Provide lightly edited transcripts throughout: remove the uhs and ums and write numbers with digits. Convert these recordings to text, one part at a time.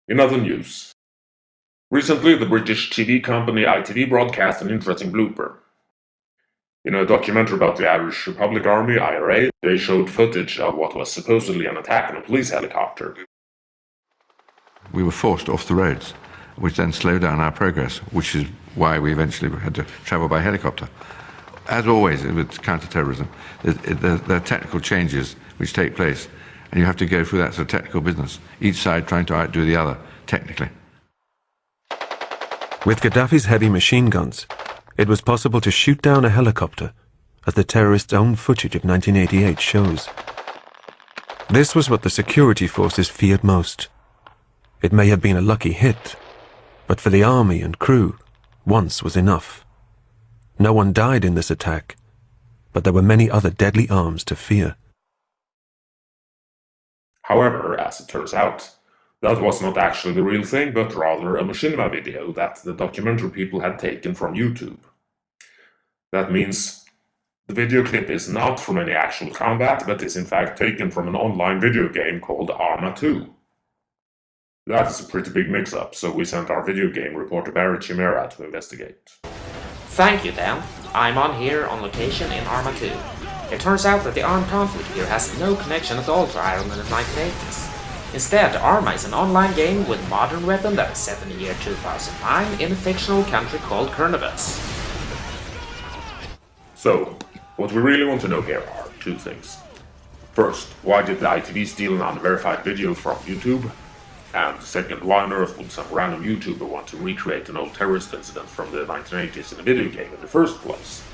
In other news, recently the British TV company ITV broadcast an interesting blooper. In a documentary about the Irish Republic Army, IRA, they showed footage of what was supposedly an attack on a police helicopter. We were forced off the roads, which then slowed down our progress, which is why we eventually had to travel by helicopter. As always with counter-terrorism, there are technical changes which take place, and you have to go through that sort of technical business, each side trying to outdo the other, technically. With Gaddafi's heavy machine guns, it was possible to shoot down a helicopter, as the terrorists' own footage of 1988 shows. This was what the security forces feared most. It may have been a lucky hit, but for the army and crew, once was enough. No one died in this attack, but there were many other deadly arms to fear. However, as it turns out, that was not actually the real thing, but rather a machinima video that the documentary people had taken from YouTube. That means the video clip is not from any actual combat, but is in fact taken from an online video game called Arma 2. That is a pretty big mix-up, so we sent our video game reporter Barry Chimera to investigate. Thank you, Dan. I'm on here on location in Arma 2. It turns out that the armed conflict here has no connection at all to Ireland in the 1980s. Instead, Arma is an online game with modern weapon that is set in the year 2009 in a fictional country called Kernavas. So, what we really want to know here are two things. First, why did the ITV steal an unverified video from YouTube? And second, why on earth would some random YouTuber want to recreate an old terrorist incident from the 1980s in a video game in the first place?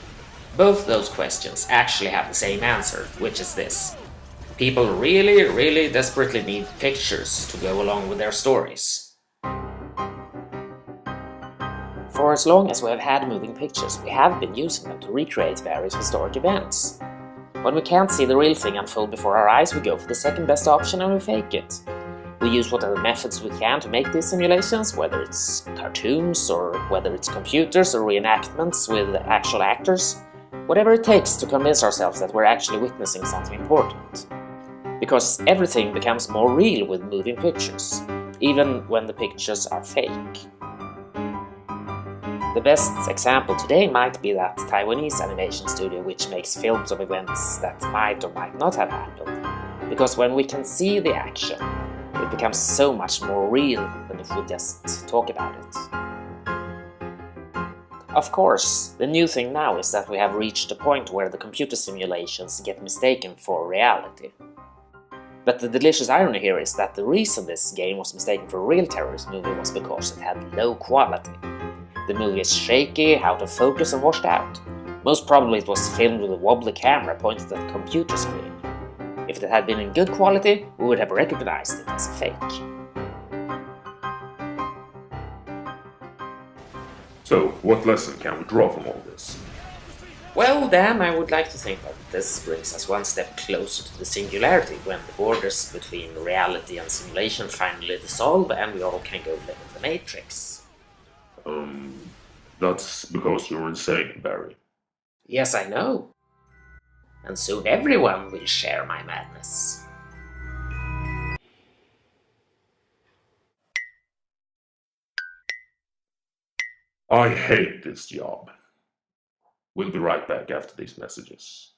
Both those questions actually have the same answer, which is this. People really desperately need pictures to go along with their stories. For as long as we have had moving pictures, we have been using them to recreate various historic events. When we can't see the real thing unfold before our eyes, we go for the second best option and we fake it. We use whatever methods we can to make these simulations, whether it's cartoons or whether it's computers or reenactments with actual actors. Whatever it takes to convince ourselves that we're actually witnessing something important. Because everything becomes more real with moving pictures, even when the pictures are fake. The best example today might be that Taiwanese animation studio which makes films of events that might or might not have happened. Because when we can see the action, it becomes so much more real than if we just talk about it. Of course, the new thing now is that we have reached a point where the computer simulations get mistaken for reality. But the delicious irony here is that the reason this game was mistaken for a real terrorist movie was because it had low quality. The movie is shaky, out of focus and washed out. Most probably it was filmed with a wobbly camera pointed at the computer screen. If it had been in good quality, we would have recognized it as a fake. So, what lesson can we draw from all this? Well, Dan, I would like to think that this brings us one step closer to the singularity, when the borders between reality and simulation finally dissolve and we all can go live in the Matrix. That's because you're insane, Barry. Yes, I know. And soon everyone will share my madness. I hate this job. We'll be right back after these messages.